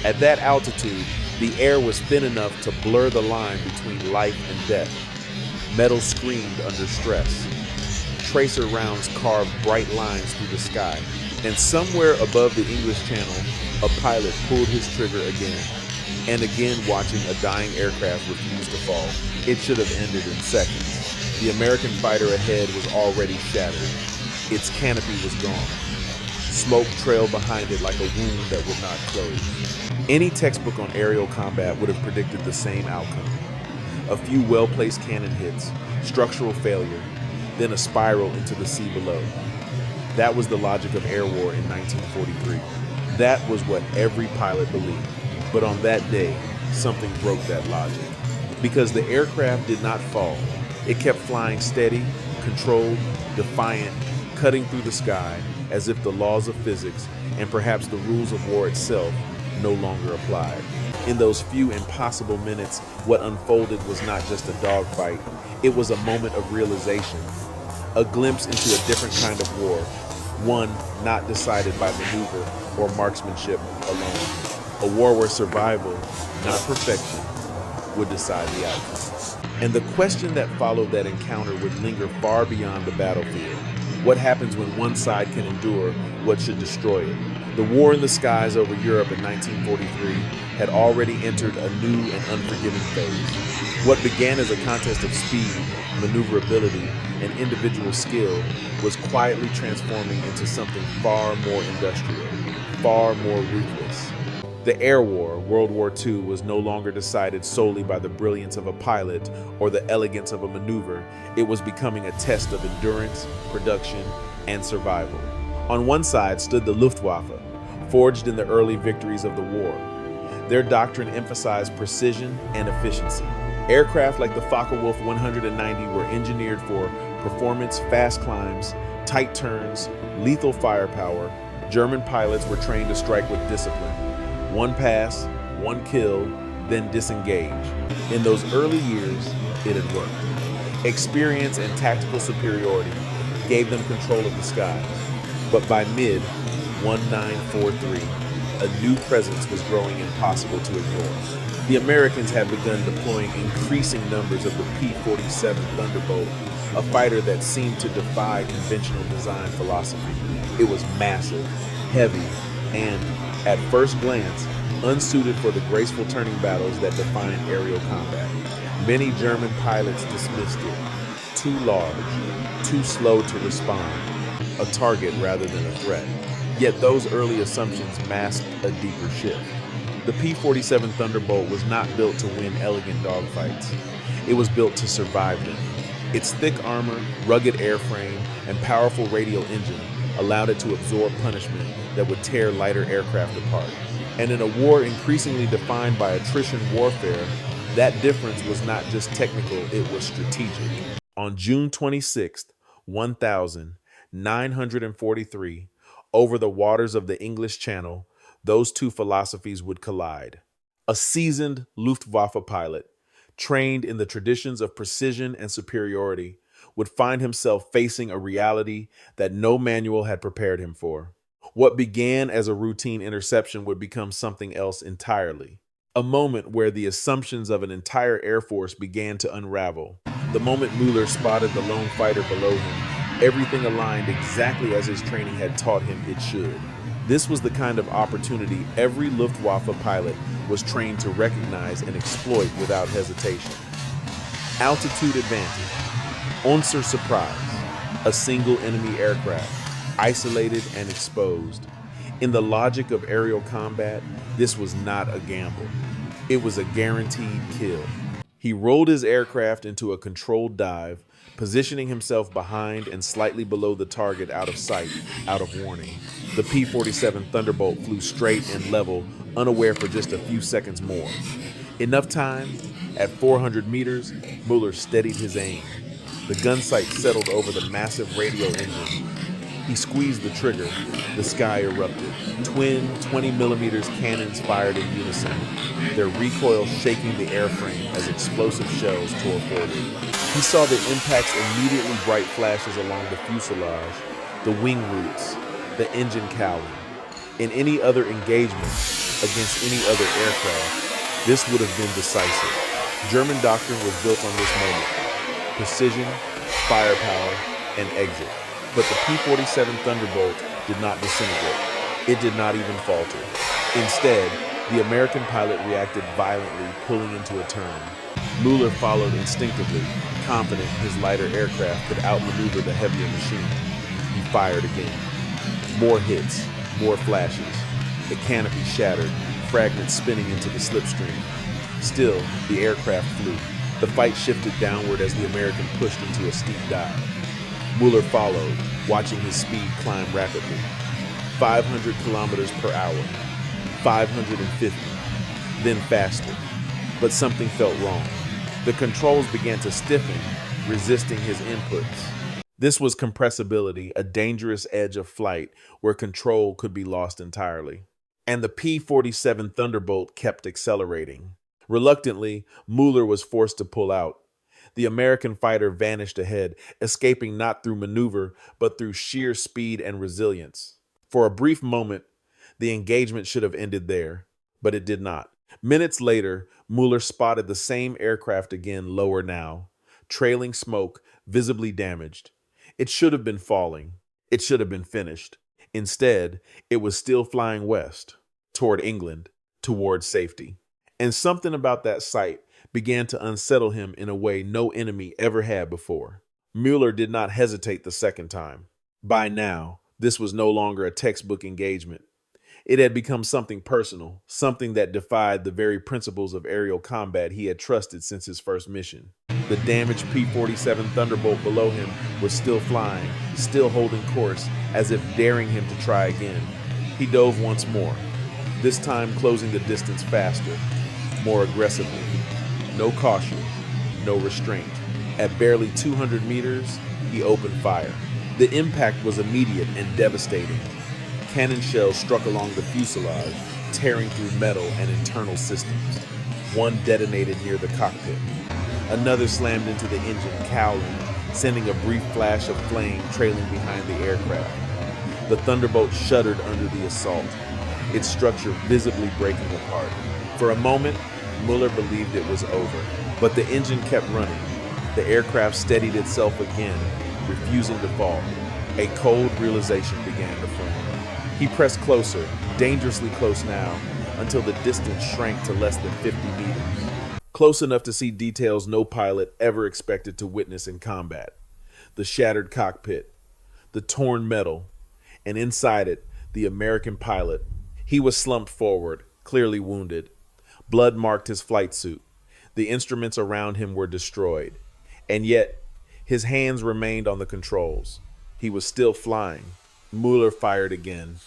At that altitude, the air was thin enough to blur the line between life and death. Metal screamed under stress. Tracer rounds carved bright lines through the sky. And somewhere above the English Channel, a pilot pulled his trigger again. And again, watching a dying aircraft refuse to fall. It should have ended in seconds. The American fighter ahead was already shattered. Its canopy was gone. Smoke trailed behind it like a wound that would not close. Any textbook on aerial combat would have predicted the same outcome. A few well-placed cannon hits, structural failure, then a spiral into the sea below. That was the logic of air war in 1943. That was what every pilot believed. But on that day, something broke that logic. Because the aircraft did not fall. It kept flying steady, controlled, defiant, cutting through the sky as if the laws of physics and perhaps the rules of war itself no longer applied. In those few impossible minutes, what unfolded was not just a dogfight. It was a moment of realization, a glimpse into a different kind of war, one not decided by maneuver or marksmanship alone. A war where survival, not perfection, would decide the outcome. And the question that followed that encounter would linger far beyond the battlefield. What happens when one side can endure what should destroy it? The war in the skies over Europe in 1943 had already entered a new and unforgiving phase. What began as a contest of speed, maneuverability, and individual skill was quietly transforming into something far more industrial, far more ruthless. The air war, World War II, was no longer decided solely by the brilliance of a pilot or the elegance of a maneuver. It was becoming a test of endurance, production, and survival. On one side stood the Luftwaffe, forged in the early victories of the war. Their doctrine emphasized precision and efficiency. Aircraft like the Focke-Wulf 190 were engineered for performance, fast climbs, tight turns, lethal firepower. German pilots were trained to strike with discipline. One pass, one kill, then disengage. In those early years, it had worked. Experience and tactical superiority gave them control of the skies. But by mid-1943, a new presence was growing impossible to ignore. The Americans had begun deploying increasing numbers of the P-47 Thunderbolt, a fighter that seemed to defy conventional design philosophy. It was massive, heavy, and, at first glance, unsuited for the graceful turning battles that define aerial combat. Many German pilots dismissed it. Too large, too slow to respond, a target rather than a threat. Yet those early assumptions masked a deeper shift. The P-47 Thunderbolt was not built to win elegant dogfights. It was built to survive them. Its thick armor, rugged airframe, and powerful radial engine allowed it to absorb punishment that would tear lighter aircraft apart. And in a war increasingly defined by attrition warfare, that difference was not just technical, it was strategic. On June 26, 1943, over the waters of the English Channel, those two philosophies would collide. A seasoned Luftwaffe pilot, trained in the traditions of precision and superiority, would find himself facing a reality that no manual had prepared him for. What began as a routine interception would become something else entirely. A moment where the assumptions of an entire air force began to unravel. The moment Mueller spotted the lone fighter below him, everything aligned exactly as his training had taught him it should. This was the kind of opportunity every Luftwaffe pilot was trained to recognize and exploit without hesitation. Altitude advantage, Unser surprise, a single enemy aircraft, isolated and exposed. In the logic of aerial combat, this was not a gamble. It was a guaranteed kill. He rolled his aircraft into a controlled dive, positioning himself behind and slightly below the target out of sight, out of warning. The P-47 Thunderbolt flew straight and level, unaware for just a few seconds more. Enough time, at 400 meters, Mueller steadied his aim. The gun sight settled over the massive radial engine. He squeezed the trigger. The sky erupted. Twin 20mm cannons fired in unison, their recoil shaking the airframe as explosive shells tore forward. He saw the impacts immediately bright flashes along the fuselage, the wing roots, the engine cowling. In any other engagement, against any other aircraft, this would have been decisive. German doctrine was built on this moment: precision, firepower, and exit. But the P-47 Thunderbolt did not disintegrate. It did not even falter. Instead, the American pilot reacted violently, pulling into a turn. Mueller followed instinctively, confident his lighter aircraft could outmaneuver the heavier machine. He fired again. More hits, more flashes. The canopy shattered, fragments spinning into the slipstream. Still, the aircraft flew. The fight shifted downward as the American pushed into a steep dive. Mueller followed, watching his speed climb rapidly. 500 kilometers per hour, 550, then faster. But something felt wrong. The controls began to stiffen, resisting his inputs. This was compressibility, a dangerous edge of flight where control could be lost entirely. And the P-47 Thunderbolt kept accelerating. Reluctantly, Mueller was forced to pull out. The American fighter vanished ahead, escaping not through maneuver, but through sheer speed and resilience. For a brief moment, the engagement should have ended there, but it did not. Minutes later, Mueller spotted the same aircraft again, lower now, trailing smoke, visibly damaged. It should have been falling. It should have been finished. Instead, it was still flying west, toward England, toward safety. And something about that sight began to unsettle him in a way no enemy ever had before. Mueller did not hesitate the second time. By now, this was no longer a textbook engagement. It had become something personal, something that defied the very principles of aerial combat he had trusted since his first mission. The damaged P-47 Thunderbolt below him was still flying, still holding course, as if daring him to try again. He dove once more, this time closing the distance faster, more aggressively. No caution, no restraint. At barely 200 meters, he opened fire. The impact was immediate and devastating. Cannon shells struck along the fuselage, tearing through metal and internal systems. One detonated near the cockpit. Another slammed into the engine, cowling, sending a brief flash of flame trailing behind the aircraft. The Thunderbolt shuddered under the assault, its structure visibly breaking apart. For a moment, Mueller believed it was over, but the engine kept running. The aircraft steadied itself again, refusing to fall. A cold realization began to form. He pressed closer, dangerously close now, until the distance shrank to less than 50 meters. Close enough to see details no pilot ever expected to witness in combat. The shattered cockpit, the torn metal, and inside it, the American pilot. He was slumped forward, clearly wounded. Blood marked his flight suit. The instruments around him were destroyed. And yet, his hands remained on the controls. He was still flying. Mueller fired again,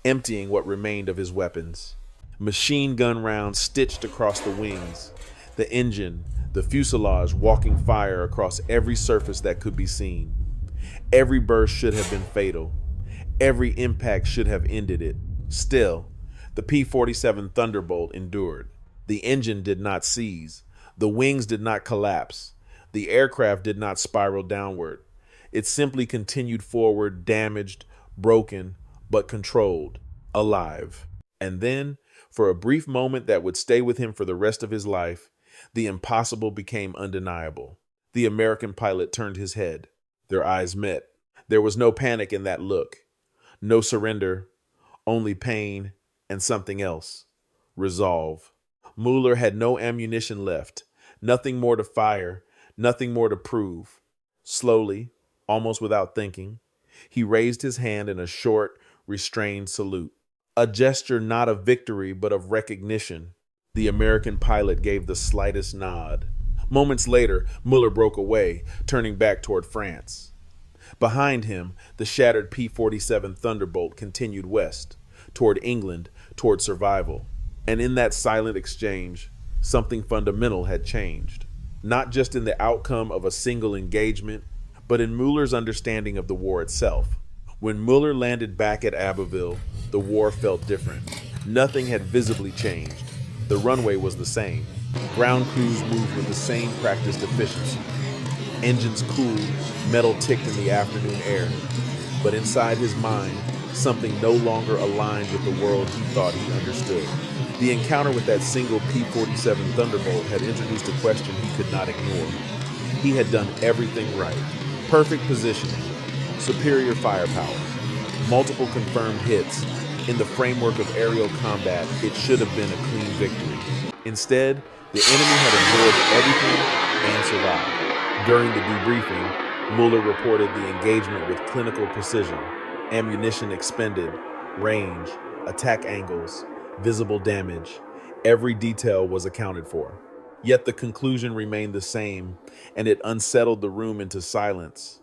emptying what remained of his weapons. Machine gun rounds stitched across the wings. The engine, the fuselage walking fire across every surface that could be seen. Every burst should have been fatal. Every impact should have ended it. Still, the P-47 Thunderbolt endured. The engine did not seize. The wings did not collapse. The aircraft did not spiral downward. It simply continued forward, damaged, broken, but controlled, alive. And then, for a brief moment that would stay with him for the rest of his life, the impossible became undeniable. The American pilot turned his head. Their eyes met. There was no panic in that look. No surrender, only pain and something else. Resolve. Mueller had no ammunition left, nothing more to fire, nothing more to prove. Slowly, almost without thinking, he raised his hand in a short, restrained salute. A gesture not of victory, but of recognition. The American pilot gave the slightest nod. Moments later, Mueller broke away, turning back toward France. Behind him, the shattered P-47 Thunderbolt continued west, toward England, toward survival. And in that silent exchange, something fundamental had changed. Not just in the outcome of a single engagement, but in Mueller's understanding of the war itself. When Mueller landed back at Abbeville, the war felt different. Nothing had visibly changed. The runway was the same. Ground crews moved with the same practiced efficiency. Engines cooled, metal ticked in the afternoon air. But inside his mind, something no longer aligned with the world he thought he understood. The encounter with that single P-47 Thunderbolt had introduced a question he could not ignore. He had done everything right. Perfect positioning, superior firepower, multiple confirmed hits. In the framework of aerial combat, it should have been a clean victory. Instead, the enemy had absorbed everything and survived. During the debriefing, Mueller reported the engagement with clinical precision, ammunition expended, range, attack angles, visible damage. Every detail was accounted for. Yet the conclusion remained the same, and it unsettled the room into silence.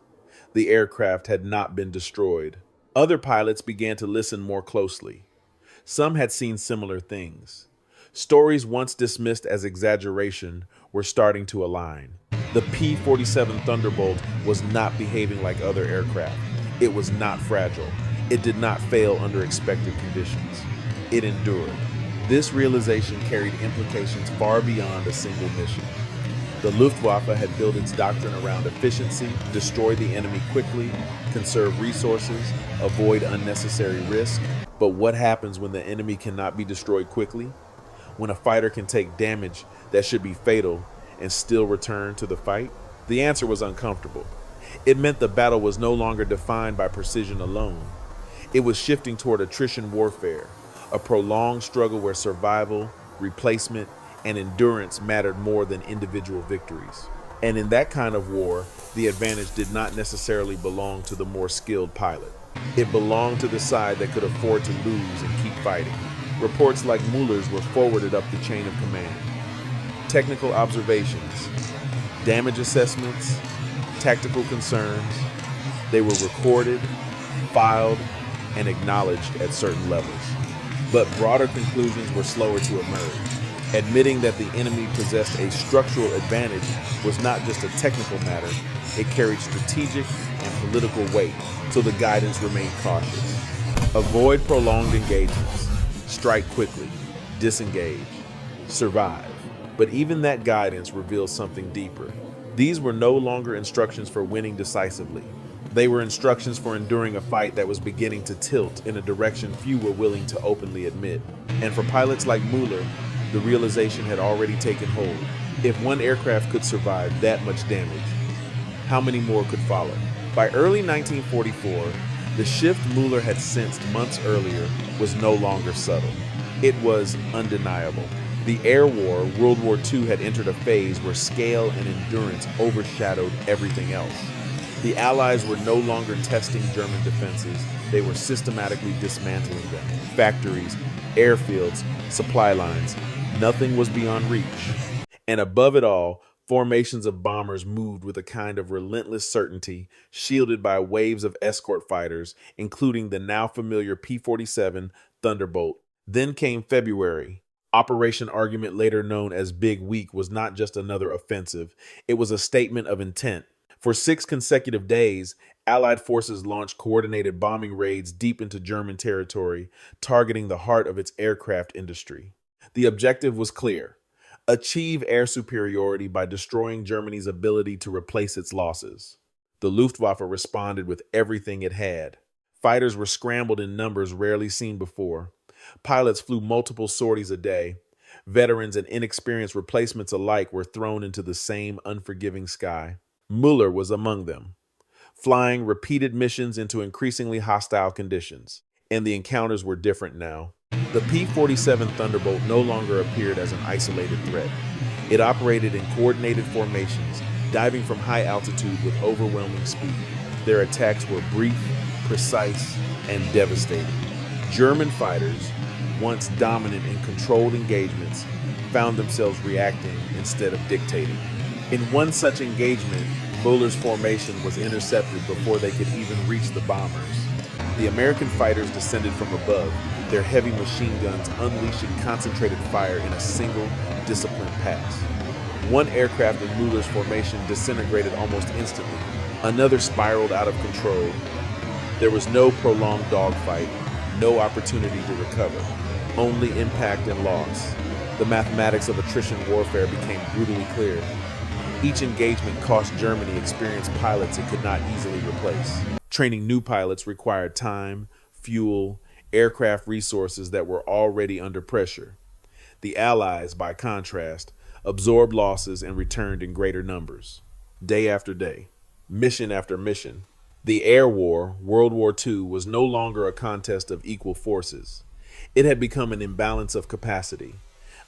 The aircraft had not been destroyed. Other pilots began to listen more closely. Some had seen similar things. Stories once dismissed as exaggeration were starting to align. The P-47 Thunderbolt was not behaving like other aircraft. It was not fragile. It did not fail under expected conditions. It endured. This realization carried implications far beyond a single mission. The Luftwaffe had built its doctrine around efficiency, destroy the enemy quickly, conserve resources, avoid unnecessary risk. But what happens when the enemy cannot be destroyed quickly? When a fighter can take damage that should be fatal and still return to the fight? The answer was uncomfortable. It meant the battle was no longer defined by precision alone. It was shifting toward attrition warfare, a prolonged struggle where survival, replacement, and endurance mattered more than individual victories. And in that kind of war, the advantage did not necessarily belong to the more skilled pilot. It belonged to the side that could afford to lose and keep fighting. Reports like Mueller's were forwarded up the chain of command. Technical observations, damage assessments, tactical concerns, they were recorded, filed, and acknowledged at certain levels. But broader conclusions were slower to emerge. Admitting that the enemy possessed a structural advantage was not just a technical matter, it carried strategic and political weight, so the guidance remained cautious. Avoid prolonged engagements. Strike quickly. Disengage. Survive. But even that guidance reveals something deeper. These were no longer instructions for winning decisively. They were instructions for enduring a fight that was beginning to tilt in a direction few were willing to openly admit. And for pilots like Mueller, the realization had already taken hold. If one aircraft could survive that much damage, how many more could follow? By early 1944, the shift Mueller had sensed months earlier was no longer subtle. It was undeniable. The air war, World War II, had entered a phase where scale and endurance overshadowed everything else. The Allies were no longer testing German defenses, they were systematically dismantling them. Factories, airfields, supply lines, nothing was beyond reach. And above it all, formations of bombers moved with a kind of relentless certainty, shielded by waves of escort fighters, including the now familiar P-47 Thunderbolt. Then came February. Operation Argument, later known as Big Week, was not just another offensive. It was a statement of intent. For 6 consecutive days, Allied forces launched coordinated bombing raids deep into German territory, targeting the heart of its aircraft industry. The objective was clear: achieve air superiority by destroying Germany's ability to replace its losses. The Luftwaffe responded with everything it had. Fighters were scrambled in numbers rarely seen before. Pilots flew multiple sorties a day. Veterans and inexperienced replacements alike were thrown into the same unforgiving sky. Mueller was among them, flying repeated missions into increasingly hostile conditions. And the encounters were different now. The P-47 Thunderbolt no longer appeared as an isolated threat. It operated in coordinated formations, diving from high altitude with overwhelming speed. Their attacks were brief, precise, and devastating. German fighters, once dominant in controlled engagements, found themselves reacting instead of dictating. In one such engagement, Mueller's formation was intercepted before they could even reach the bombers. The American fighters descended from above, their heavy machine guns unleashing concentrated fire in a single, disciplined pass. One aircraft in Mueller's formation disintegrated almost instantly. Another spiraled out of control. There was no prolonged dogfight, no opportunity to recover, only impact and loss. The mathematics of attrition warfare became brutally clear. Each engagement cost Germany experienced pilots it could not easily replace. Training new pilots required time, fuel, aircraft resources that were already under pressure. The Allies, by contrast, absorbed losses and returned in greater numbers. Day after day, mission after mission, the air war, World War II, was no longer a contest of equal forces. It had become an imbalance of capacity.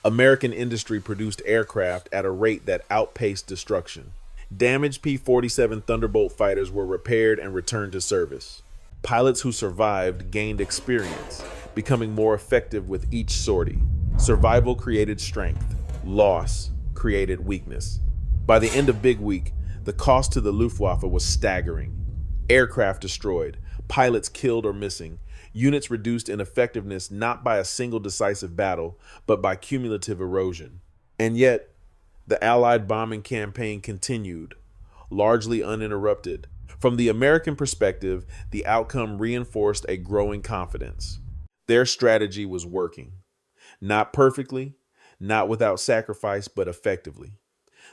American industry produced aircraft at a rate that outpaced destruction. Damaged P-47 Thunderbolt fighters were repaired and returned to service. Pilots who survived gained experience, becoming more effective with each sortie. Survival created strength. Loss created weakness. By the end of Big Week, the cost to the Luftwaffe was staggering. Aircraft destroyed, pilots killed or missing, units reduced in effectiveness not by a single decisive battle, but by cumulative erosion. And yet, the Allied bombing campaign continued, largely uninterrupted. From the American perspective, the outcome reinforced a growing confidence. Their strategy was working. Not perfectly, not without sacrifice, but effectively.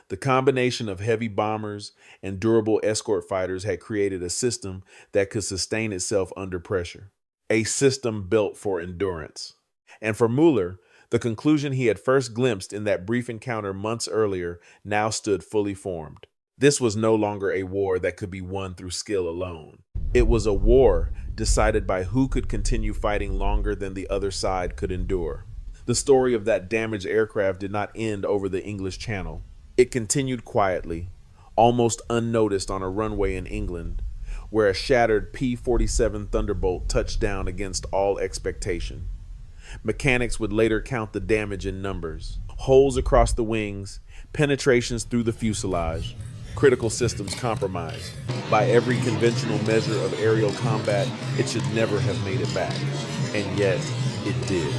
The combination of heavy bombers and durable escort fighters had created a system that could sustain itself under pressure. A system built for endurance. And for Mueller, the conclusion he had first glimpsed in that brief encounter months earlier now stood fully formed. This was no longer a war that could be won through skill alone. It was a war decided by who could continue fighting longer than the other side could endure. The story of that damaged aircraft did not end over the English Channel. It continued quietly, almost unnoticed on a runway in England, where a shattered P-47 Thunderbolt touched down against all expectation. Mechanics would later count the damage in numbers. Holes across the wings, penetrations through the fuselage, critical systems compromised. By every conventional measure of aerial combat, it should never have made it back. And yet, it did.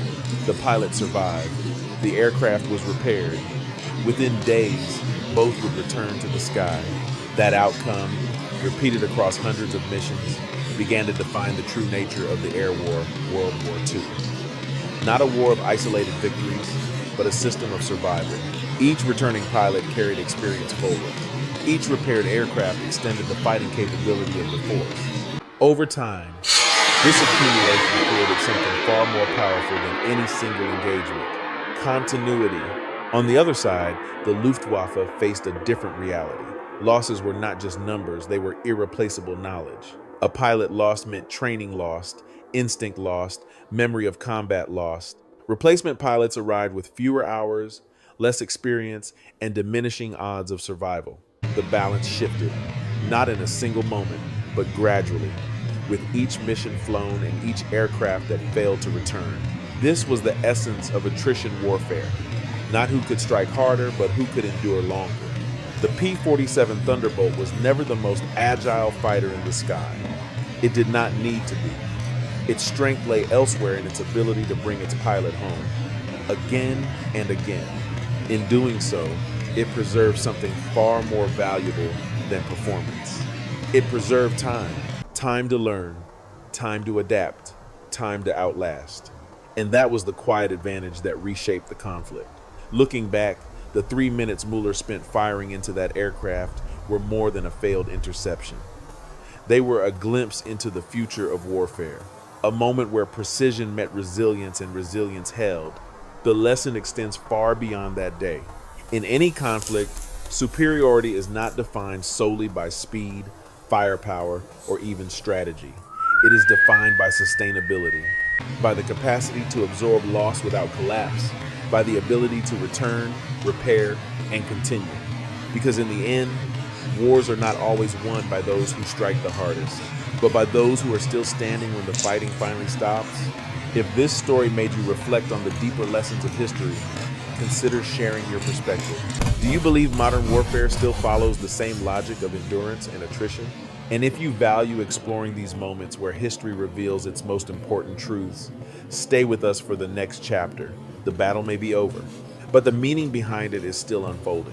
The pilot survived. The aircraft was repaired. Within days, both would return to the sky. That outcome, repeated across hundreds of missions, began to define the true nature of the air war, World War II. Not a war of isolated victories, but a system of survival. Each returning pilot carried experience forward. Each repaired aircraft extended the fighting capability of the force. Over time, this accumulation created something far more powerful than any single engagement: continuity. On the other side, the Luftwaffe faced a different reality. Losses were not just numbers, they were irreplaceable knowledge. A pilot lost meant training lost, instinct lost, memory of combat lost. Replacement pilots arrived with fewer hours, less experience, and diminishing odds of survival. The balance shifted, not in a single moment, but gradually, with each mission flown and each aircraft that failed to return. This was the essence of attrition warfare. Not who could strike harder, but who could endure longer. The P-47 Thunderbolt was never the most agile fighter in the sky. It did not need to be. Its strength lay elsewhere in its ability to bring its pilot home, again and again. In doing so, it preserved something far more valuable than performance. It preserved time. Time to learn, time to adapt, time to outlast. And that was the quiet advantage that reshaped the conflict. Looking back, the 3 minutes Mueller spent firing into that aircraft were more than a failed interception. They were a glimpse into the future of warfare, a moment where precision met resilience and resilience held. The lesson extends far beyond that day. In any conflict, superiority is not defined solely by speed, firepower, or even strategy. It is defined by sustainability, by the capacity to absorb loss without collapse, by the ability to return, repair, and continue. Because in the end, wars are not always won by those who strike the hardest, but by those who are still standing when the fighting finally stops. If this story made you reflect on the deeper lessons of history, consider sharing your perspective. Do you believe modern warfare still follows the same logic of endurance and attrition? And if you value exploring these moments where history reveals its most important truths, stay with us for the next chapter. The battle may be over, but the meaning behind it is still unfolding.